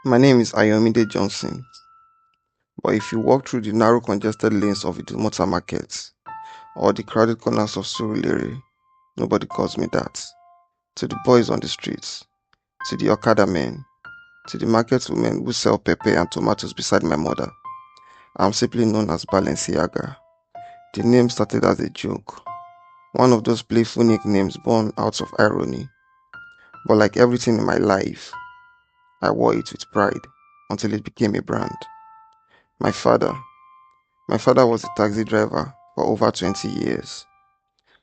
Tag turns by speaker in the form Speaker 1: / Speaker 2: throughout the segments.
Speaker 1: My name is Ayomide Johnson, but if you walk through the narrow congested lanes of Idumota Market or the crowded corners of Surulere, nobody calls me that. To the boys on the streets, to the Okada men, to the market women who sell pepper and tomatoes beside my mother, I'm simply known as Balenciaga. The name started as a joke, one of those playful nicknames born out of irony. But like everything in my life, I wore it with pride until it became a brand. My father, My father was a taxi driver for over 20 years.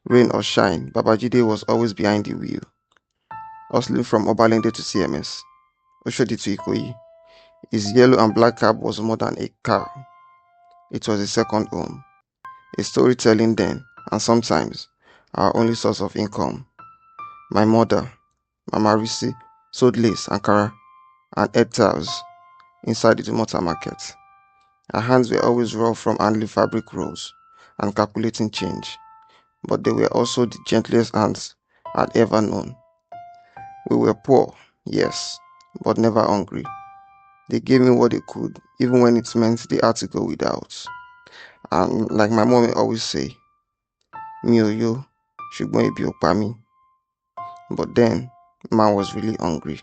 Speaker 1: Rain or shine, Babajide was always behind the wheel, hustling from Obalende to CMS, Oshodi to Ikoyi. His yellow and black cab was more than a car. It was a second home, a storytelling den, and sometimes our only source of income. My mother, Mama Risi, sold lace, Ankara, and egg tiles inside the Dumota market. Her hands were always rough from handling fabric rolls and calculating change, but they were also the gentlest hands I'd ever known. We were poor, yes, but never hungry. They gave me what they could, even when it meant they had to go without. And like my mom would always say, mi ò yó, ṣùgbọ́n ebi ò pa mí. But then, man was really hungry.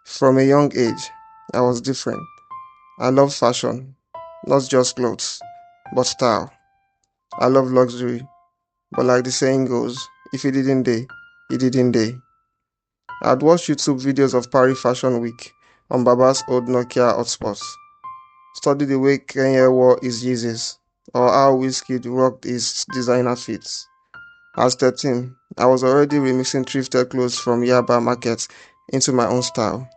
Speaker 1: From a young age, I was different. I loved fashion, not just clothes, but style. I love luxury, but like the saying goes, if it didn't day, it didn't day. I'd watch YouTube videos of Paris Fashion Week on Baba's old Nokia hotspots, study the way Kanye wore his Yeezys, or how Wizkid rocked his designer fits. As 13, I was already remixing thrifted clothes from Yaba markets into my own style.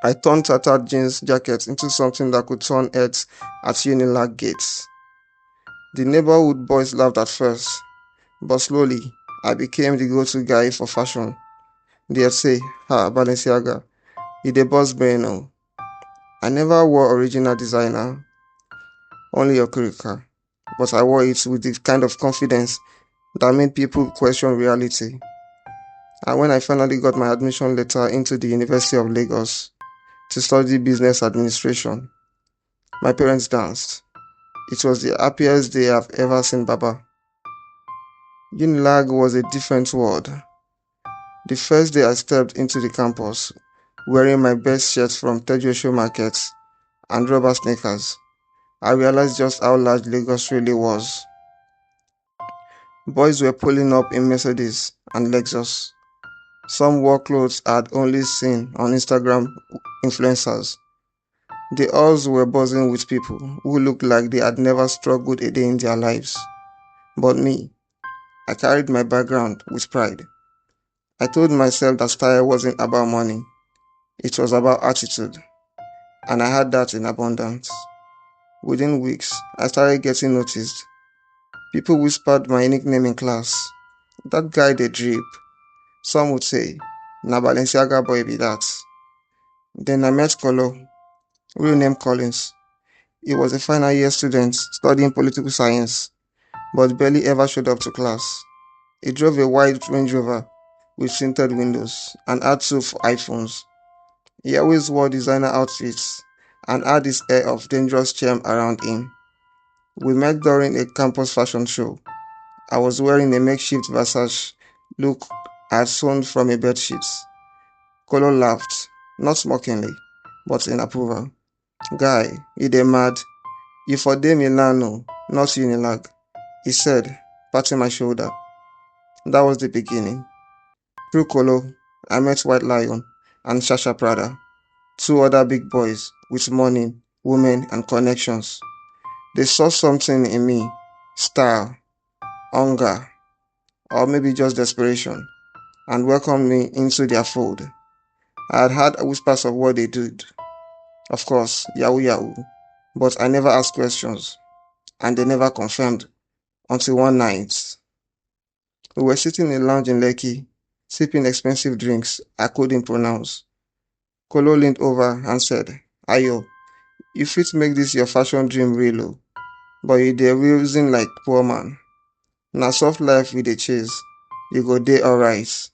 Speaker 1: I turned tattered jeans jackets into something that could turn heads at UNILAG gates. The neighborhood boys laughed at first, but slowly, I became the go-to guy for fashion. They'd say, Balenciaga, you the boss brain oh." I never wore original designer, only Okurika, but I wore it with the kind of confidence that made people question reality. And when I finally got my admission letter into the University of Lagos to study business administration, my parents danced. It was the happiest day I've ever seen Baba. UNILAG was a different world. The first day I stepped into the campus, wearing my best shirt from Tejuosho markets and rubber sneakers, I realized just how large Lagos really was. Boys were pulling up in Mercedes and Lexus. Some wore clothes I'd only seen on Instagram influencers. The halls were buzzing with people who looked like they had never struggled a day in their lives. But me, I carried my background with pride. I told myself that style wasn't about money, it was about attitude, and I had that in abundance. Within weeks, I started getting noticed. People whispered my nickname in class. That guy they drip. Some would say, na Balenciaga Boy be that. Then I met Kolo, real name Collins. He was a final year student studying political science, but barely ever showed up to class. He drove a white Range Rover with tinted windows and had two iPhones. He always wore designer outfits and had this air of dangerous charm around him. We met during a campus fashion show. I was wearing a makeshift Versace look I had sewn from a bedsheet. Kolo laughed, not mockingly, but in approval. Guy, you dey mad? You for dey Milano, not UNILAG, he said, patting my shoulder. That was the beginning. Through Kolo, I met White Lion and Shasha Prada, two other big boys with money, women, and connections. They saw something in me, style, hunger, or maybe just desperation, and welcomed me into their fold. I had heard whispers of what they did. Of course, Yahoo Yahoo, but I never asked questions, and they never confirmed until one night. We were sitting in a lounge in Lekki, sipping expensive drinks I couldn't pronounce. Kolo leaned over and said, Ayo, you fit make this your fashion dream real oh, but you dey reason like poor man. Na soft life we dey chase, you go dey alright.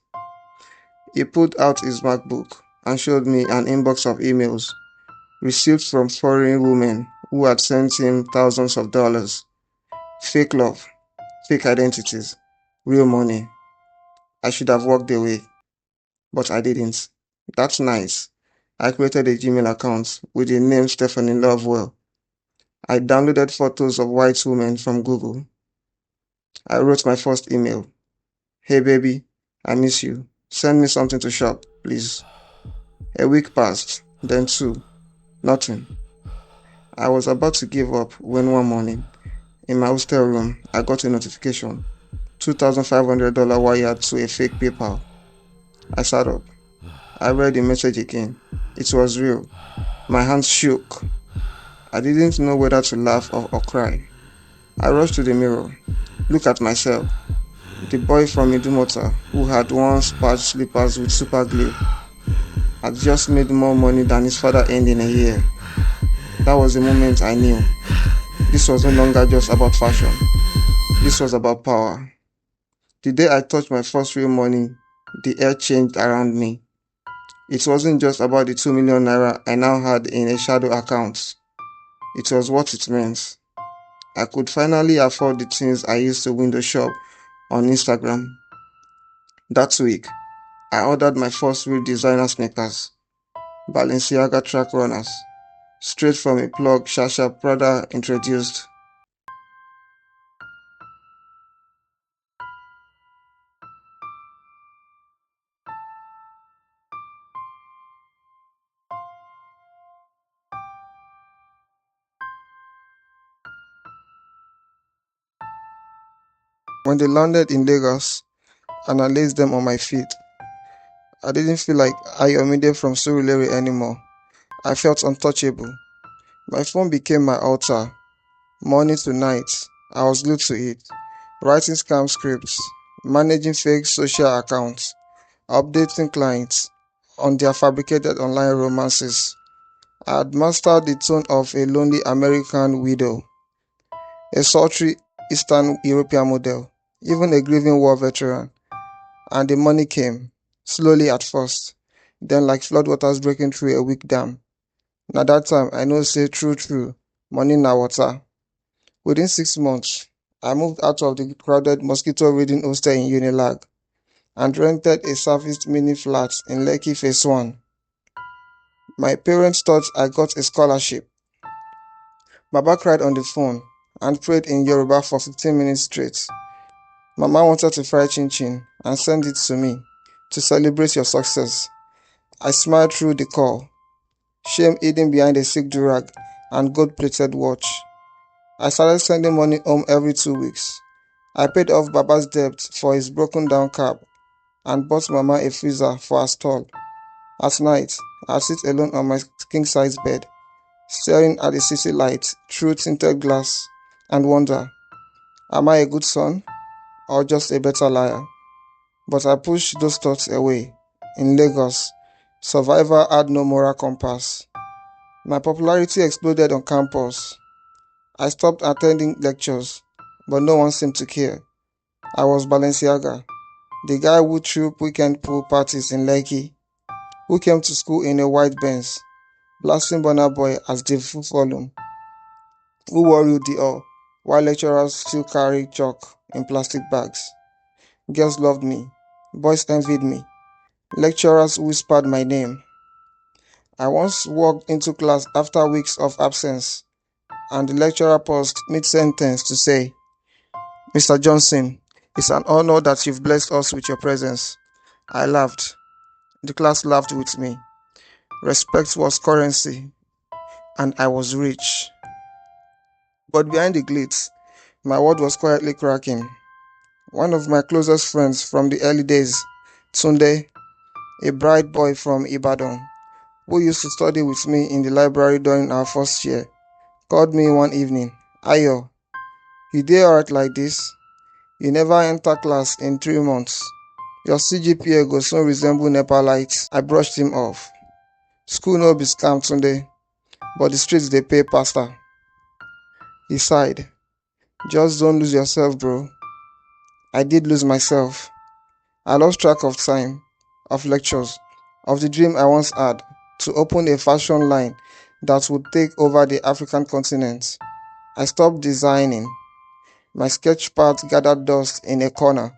Speaker 1: He pulled out his MacBook and showed me an inbox of emails received from foreign women who had sent him thousands of dollars. Fake love, fake identities, real money. I should have walked away, but I didn't. That's nice. I created a Gmail account with the name Stephanie Lovewell. I downloaded photos of white women from Google. I wrote my first email. Hey baby, I miss you. Send me something to shop, please. A week passed, then two. Nothing. I was about to give up when one morning, in my hostel room, I got a notification. $2,500 wired to a fake PayPal. I sat up. I read the message again. It was real. My hands shook. I didn't know whether to laugh or cry. I rushed to the mirror. Look at myself. The boy from Idumota, who had once patched slippers with super glue, had just made more money than his father earned in a year. That was the moment I knew. This was no longer just about fashion. This was about power. The day I touched my first real money, the air changed around me. It wasn't just about the 2 million naira I now had in a shadow account. It was what it meant. I could finally afford the things I used to window shop on Instagram. That week, I ordered my first real designer sneakers, Balenciaga track runners, straight from a plug Shasha Prada introduced. When they landed in Lagos and I laced them on my feet, I didn't feel like Ayomide from Surulere anymore. I felt untouchable. My phone became my altar. Morning to night, I was glued to it, writing scam scripts, managing fake social accounts, updating clients on their fabricated online romances. I had mastered the tone of a lonely American widow, a sultry Eastern European model, even a grieving war veteran. And the money came, slowly at first, then like floodwaters breaking through a weak dam. Na that time I know say true, money na water. Within 6 months, I moved out of the crowded mosquito-ridden hostel in UNILAG and rented a serviced mini flat in Lekki Phase 1. My parents thought I got a scholarship. Baba cried on the phone and prayed in Yoruba for 15 minutes straight. Mama wanted to fry chin chin and send it to me to celebrate your success. I smiled through the call, shame hidden behind a silk durag and gold-plated watch. I started sending money home every 2 weeks. I paid off Baba's debt for his broken down cab and bought Mama a freezer for her stall. At night, I sit alone on my king-size bed, staring at the city light through tinted glass and wonder, am I a good son or just a better liar? But I pushed those thoughts away. In Lagos, survivor had no moral compass. My popularity exploded on campus. I stopped attending lectures, but no one seemed to care. I was Balenciaga, the guy who threw weekend pool parties in Lekki, who came to school in a white Benz, blasting Burna Boy as the full volume, who wore Dior while lecturers still carry chalk in plastic bags. Girls loved me, boys envied me, lecturers whispered my name. I once walked into class after weeks of absence, and the lecturer paused mid-sentence to say, Mr. Johnson, it's an honor that you've blessed us with your presence. I laughed. The class laughed with me. Respect was currency, and I was rich. But behind the glitz, my world was quietly cracking. One of my closest friends from the early days, Tunde, a bright boy from Ibadan, who used to study with me in the library during our first year, called me one evening. Ayo, you dey alright like this? You never enter class in 3 months. Your CGPA go soon resemble NEPA lights. I brushed him off. School no be scam Tunde, but the streets dey pay pastor. He sighed. Just don't lose yourself, bro. I did lose myself. I lost track of time. of lectures, of the dream I once had to open a fashion line that would take over the African continent. I stopped designing. My sketch pad gathered dust in a corner,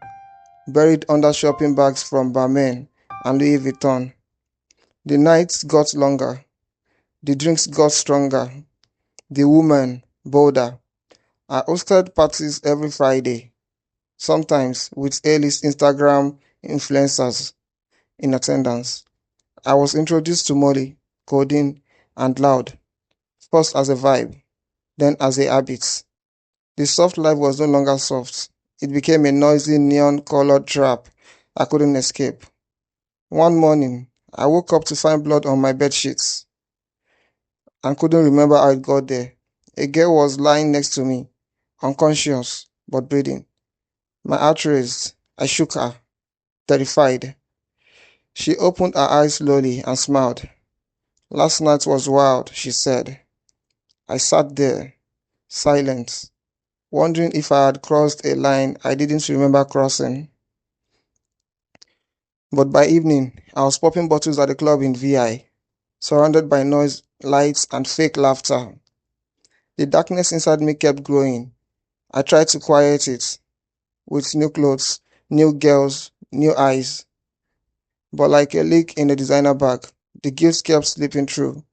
Speaker 1: buried under shopping bags from Balmain and Louis Vuitton. The nights got longer, the drinks got stronger, the women bolder. I hosted parties every Friday, sometimes with A-list Instagram influencers in attendance. I was introduced to Molly, codeine, and loud, first as a vibe, then as a habit. The soft life was no longer soft. It became a noisy neon-colored trap I couldn't escape. One morning, I woke up to find blood on my bed sheets and couldn't remember how it got there. A girl was lying next to me, unconscious but breathing. My heart raced. I shook her, terrified. She opened her eyes slowly and smiled. Last night was wild, she said. I sat there, silent, wondering if I had crossed a line I didn't remember crossing. But by evening, I was popping bottles at the club in VI, surrounded by noise, lights, and fake laughter. The darkness inside me kept growing. I tried to quiet it with new clothes, new girls, new eyes. But like a leak in a designer bag, the guilt kept slipping through.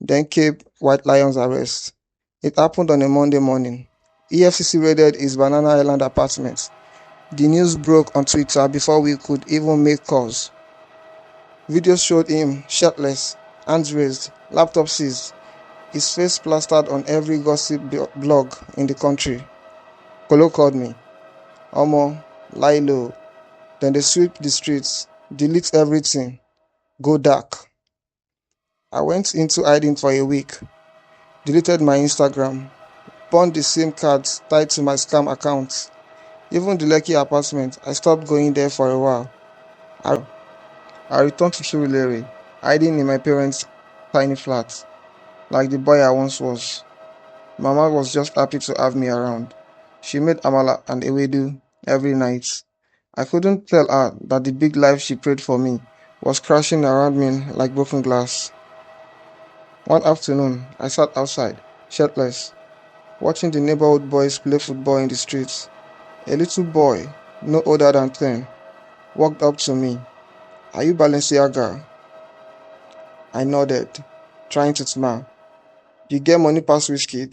Speaker 1: Then came White Lion's arrest. It happened on a Monday morning. EFCC raided his Banana Island apartment. The news broke on Twitter before we could even make calls. Videos showed him shirtless, hands raised, laptop seized, his face plastered on every gossip blog in the country. Kolo called me. Omo, lie low. Then they sweep the streets, delete everything, go dark. I went into hiding for a week, deleted my Instagram, burned the SIM cards tied to my scam accounts. Even the Lekki apartment, I stopped going there for a while. I returned to Surulere, hiding in my parents' tiny flat, like the boy I once was. Mama was just happy to have me around. She made amala and ewedu every night. I couldn't tell her that the big life she prayed for me was crashing around me like broken glass. One afternoon, I sat outside, shirtless, watching the neighborhood boys play football in the streets. A little boy, no older than 10, walked up to me. Are you Balenciaga? I nodded, trying to smile. You get money past whiskey?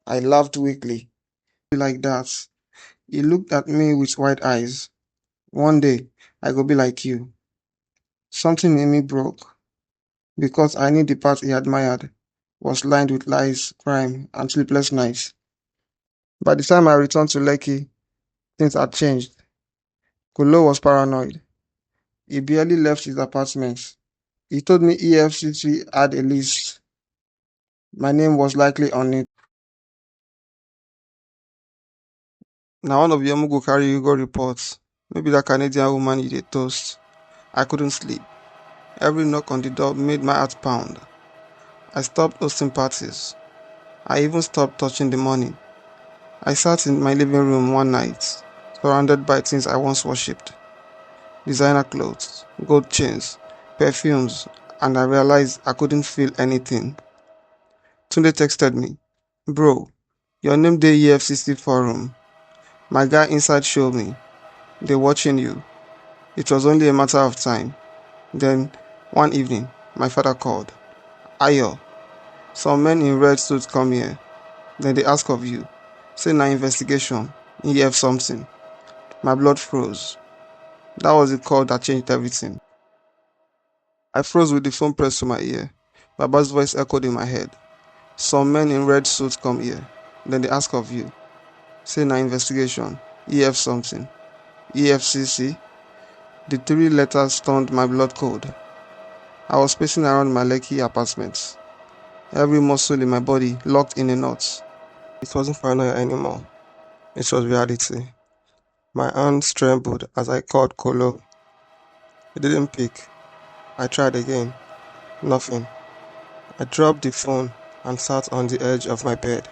Speaker 1: I laughed weakly. Like that. He looked at me with wide eyes. One day, I go be like you. Something in me broke, because I knew the path he admired was lined with lies, crime, and sleepless nights. By the time I returned to Lekki, things had changed. Kolo was paranoid. He barely left his apartment. He told me EFCC had a list. My name was likely on it. Now one of them go carry you go reports. Maybe that Canadian woman you dey toast. I couldn't sleep. Every knock on the door made my heart pound. I stopped hosting parties. I even stopped touching the money. I sat in my living room one night, surrounded by things I once worshipped. Designer clothes, gold chains, perfumes, and I realized I couldn't feel anything. Tunde texted me, Bro, your name dey EFCC forum. My guy inside showed me. They watching you. It was only a matter of time. Then, one evening, my father called. Ayo, some men in red suits come here. Then they ask of you. Say na investigation. You have something. My blood froze. That was the call that changed everything. I froze with the phone pressed to my ear. Baba's voice echoed in my head. Some men in red suits come here. Then they ask of you. Say na investigation. EF something. EFCC. The three letters stunned my blood cold. I was pacing around my Lekki apartment. Every muscle in my body locked in a knot. It wasn't paranoia anymore. It was reality. My hands trembled as I called Kolo. He didn't pick. I tried again. Nothing. I dropped the phone and sat on the edge of my bed,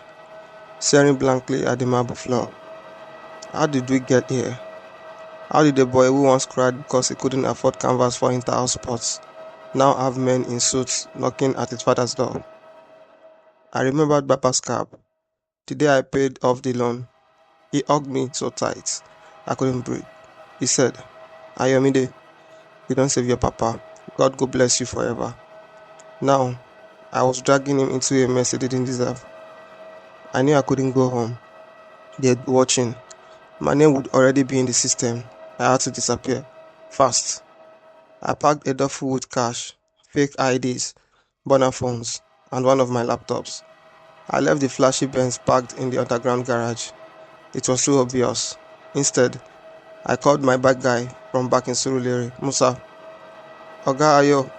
Speaker 1: staring blankly at the marble floor. How did we get here? How did a boy who once cried because he couldn't afford canvas for inter-house sports now have men in suits knocking at his father's door? I remembered Papa's cab. The day I paid off the loan, he hugged me so tight I couldn't breathe. He said, Ayomide, you don't save your papa. God go bless you forever. Now, I was dragging him into a mess he didn't deserve. I knew I couldn't go home. They'd be watching. My name would already be in the system. I had to disappear. Fast. I packed a duffel with cash, fake IDs, burner phones, and one of my laptops. I left the flashy Benz parked in the underground garage. It was too obvious. Instead, I called my bike guy from back in Surulere, Musa. Oga Ayo,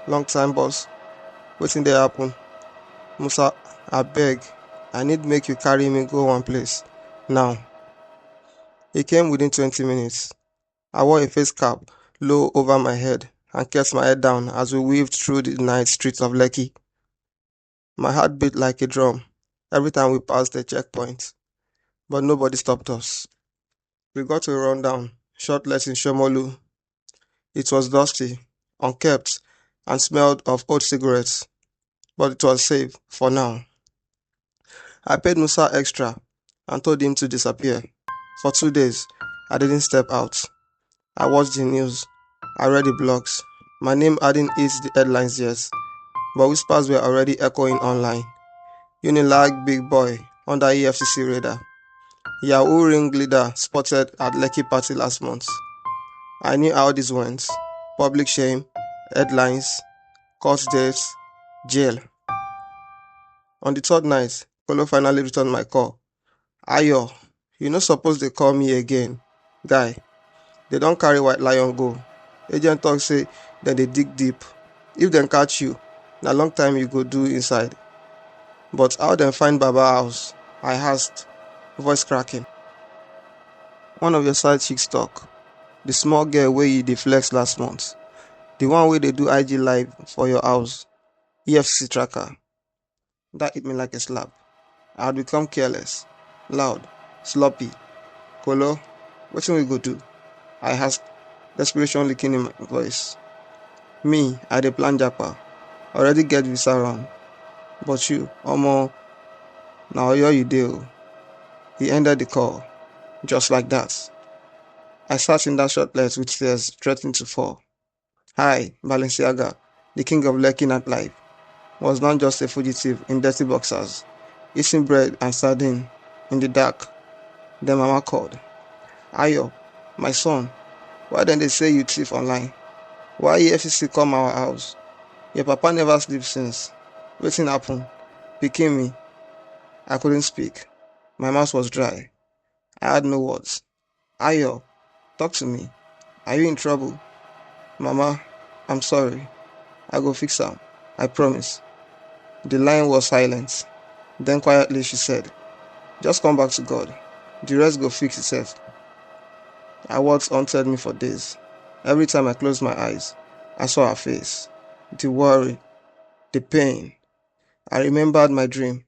Speaker 1: long time boss. Wetin dey happen? Musa, abeg, I need make you carry me go one place. Now. He came within 20 minutes. I wore a face cap low over my head and kept my head down as we weaved through the night streets of Lekki. My heart beat like a drum every time we passed the checkpoint, but nobody stopped us. We got to a rundown, shortless in Shomolu. It was dusty, unkempt, and smelled of old cigarettes, but it was safe for now. I paid Musa extra and told him to disappear. For 2 days, I didn't step out. I watched the news. I read the blogs. My name hadn't hit the headlines yet, but whispers were already echoing online. UNILAG big boy under EFCC radar. Yahoo ringleader spotted at Lekki party last month. I knew how this went. Public shame, headlines, court dates, jail. On the third night, Kolo finally returned my call. Ayo, you no suppose dey call me again. Guy, they don't carry white lion go. Agent talk say dem dey dig deep. If dem catch you, na long time you go do inside. But how dem find Baba house? I asked, voice cracking. One of your side chicks talk. The small girl wey you dey flex last month. The one wey dey do IG live for your house. EFCC tracker. That hit me like a slap. I had become careless, loud, sloppy. Kolo, wetin we go do? I asked, desperation leaking in my voice. Me, I dey plan japa. Already get visa run. But you, omo, na Oyo you dey o. He ended the call, just like that. I sat in that shortlet with tears threatening to fall. Hi, Balenciaga, the king of Lekki nightlife, was not just a fugitive in dirty boxers, eating bread and sardine in the dark. Then Mama called. Ayo, my son, why dem dey say you thief online? Why EFCC come our house? Your papa never sleep since. Wetin happen? Pikin me. I couldn't speak. My mouth was dry. I had no words. Ayo, talk to me. Are you in trouble? Mama, I'm sorry. I go fix am. I promise. The line was silent. Then quietly she said, just come back to God. The rest go fix itself. Her words haunted me for days. Every time I closed my eyes, I saw her face. The worry, the pain. I remembered my dream,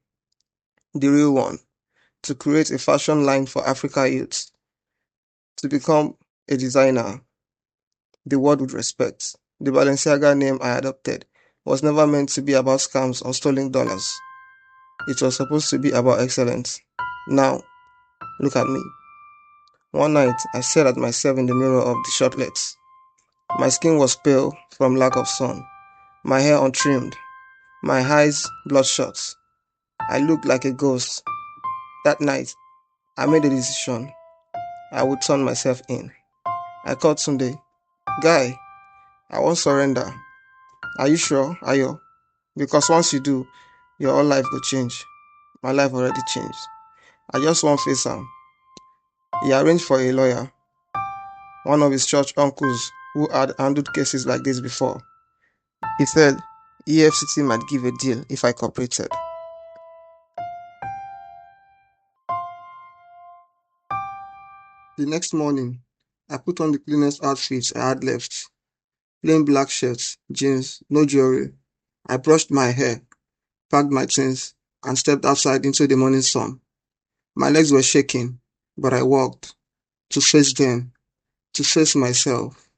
Speaker 1: the real one, to create a fashion line for Africa youths, to become a designer the world would respect. The Balenciaga name I adopted was never meant to be about scams or stolen dollars. It was supposed to be about excellence. Now, look at me. One night, I stared at myself in the mirror of the shortlets. My skin was pale from lack of sun, my hair untrimmed, my eyes bloodshot. I looked like a ghost. That night, I made a decision. I would turn myself in. I called Sunday. Guy, I won't surrender. Are you sure, Ayo? Because once you do, your whole life will change. My life already changed. I just won't face him. He arranged for a lawyer, one of his church uncles who had handled cases like this before. He said EFCC might give a deal if I cooperated. The next morning, I put on the cleanest outfits I had left. Plain black shirts, jeans, no jewelry. I brushed my hair, packed my things, and stepped outside into the morning sun. My legs were shaking, but I walked to face them, to face myself.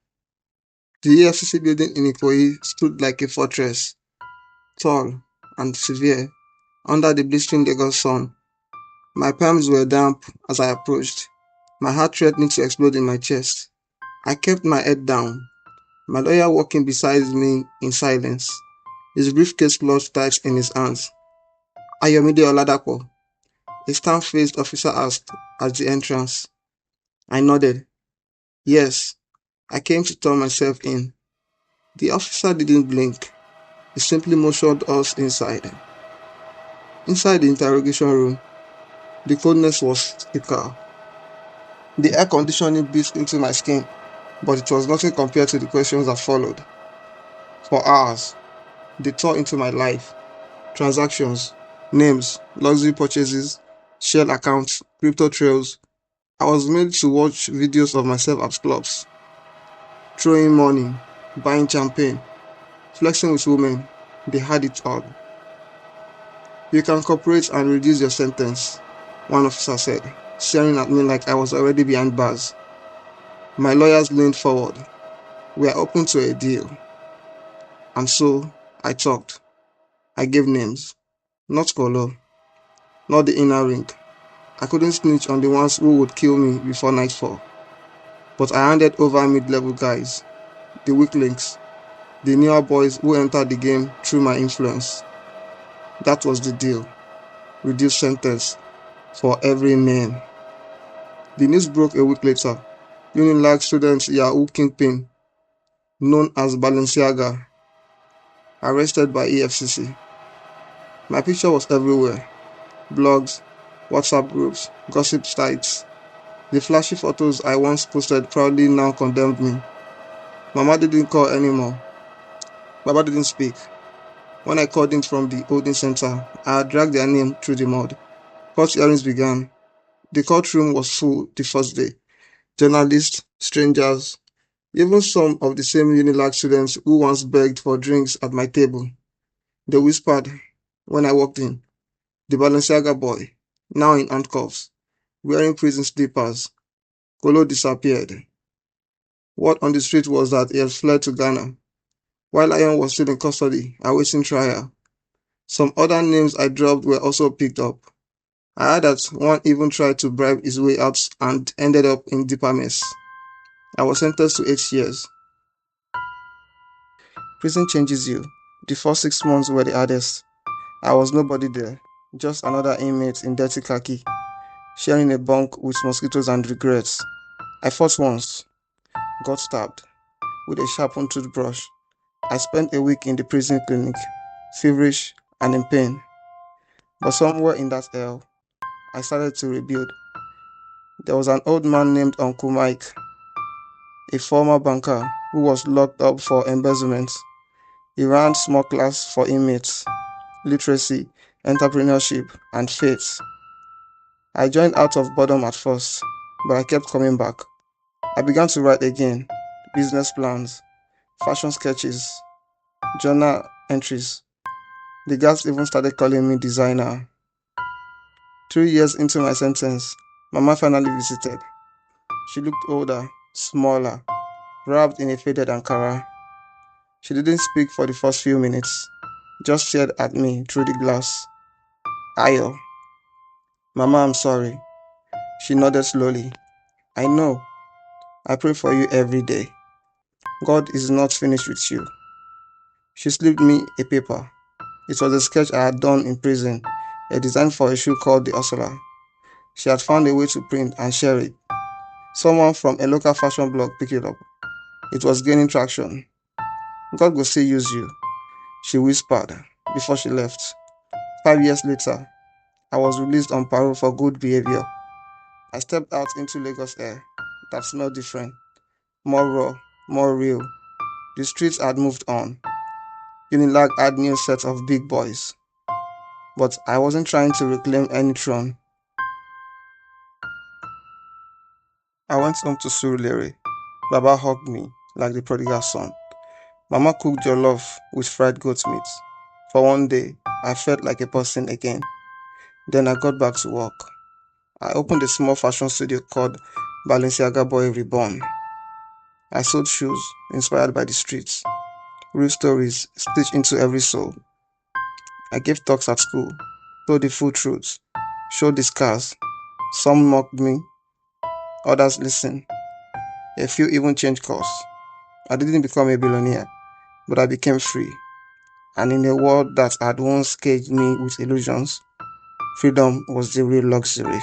Speaker 1: The EFCC building in Ikoyi stood like a fortress, tall and severe, under the blistering Lagos sun. My palms were damp as I approached, my heart threatening to explode in my chest. I kept my head down, my lawyer walking beside me in silence, his briefcase clutched tight in his hands. Ayomide Oladapo, a stamp-faced officer asked at the entrance. I nodded. Yes, I came to turn myself in. The officer didn't blink. He simply motioned us inside. Inside the interrogation room, the coldness was thicker. The air conditioning beat into my skin, but it was nothing compared to the questions that followed. For hours, they tore into my life. Transactions, names, luxury purchases, shared accounts, crypto trails. I was made to watch videos of myself at clubs, throwing money, buying champagne, flexing with women. They had it all. You can cooperate and reduce your sentence, one officer said, staring at me like I was already behind bars. My lawyers leaned forward. We are open to a deal. And so I talked. I gave names. Not Kolo, not the inner ring. I couldn't snitch on the ones who would kill me before nightfall. But I handed over mid-level guys, the weak links, the newer boys who entered the game through my influence. That was the deal. Reduced sentence for every name. The news broke a week later. UNILAG student Yahoo Kingpin, known as Balenciaga, arrested by EFCC. My picture was everywhere. Blogs, WhatsApp groups, gossip sites. The flashy photos I once posted proudly now condemned me. Mama didn't call anymore. Baba didn't speak. When I called in from the holding center, I had dragged their name through the mud. Court hearings began. The courtroom was full the first day. Journalists, strangers, even some of the same UNILAG students who once begged for drinks at my table. They whispered when I walked in. The Balenciaga Boy, now in handcuffs, wearing prison slippers. Kolo disappeared. Word on the street was that he had fled to Ghana, while Iron was still in custody, awaiting trial. Some other names I dropped were also picked up. I heard that one even tried to bribe his way out and ended up in deeper mess. I was sentenced to 8 years. Prison changes you. The first 6 months were the hardest. I was nobody there, just another inmate in dirty khaki, sharing a bunk with mosquitoes and regrets. I fought once, got stabbed, with a sharpened toothbrush. I spent a week in the prison clinic, feverish and in pain. But somewhere in that hell, I started to rebuild. There was an old man named Uncle Mike, a former banker who was locked up for embezzlement. He ran small class for inmates, literacy, entrepreneurship, and faith. I joined out of boredom at first, but I kept coming back. I began to write again, business plans, fashion sketches, journal entries. The guards even started calling me designer. 3 years into my sentence, Mama finally visited. She looked older, smaller, wrapped in a faded Ankara. She didn't speak for the first few minutes, just stared at me through the glass. Ayo, Mama, I'm sorry. She nodded slowly. I know. I pray for you every day. God is not finished with you. She slipped me a paper. It was a sketch I had done in prison, a design for a shoe called the Ursula. She had found a way to print and share it. Someone from a local fashion blog picked it up. It was gaining traction. God will still use you, she whispered before she left. 5 years later, I was released on parole for good behavior. I stepped out into Lagos air that smelled different, more raw, more real. The streets had moved on. UNILAG had new set of big boys. But I wasn't trying to reclaim any throne. I went home to Surulere. Baba hugged me like the prodigal son. Mama cooked jollof with fried goat meat. For one day, I felt like a person again. Then I got back to work. I opened a small fashion studio called Balenciaga Boy Reborn. I sold shoes inspired by the streets, real stories stitched into every soul. I gave talks at school, told the full truth, showed the scars. Some mocked me, others listened. A few even changed course. I didn't become a billionaire, but I became free. And in a world that had once caged me with illusions, freedom was the real luxury.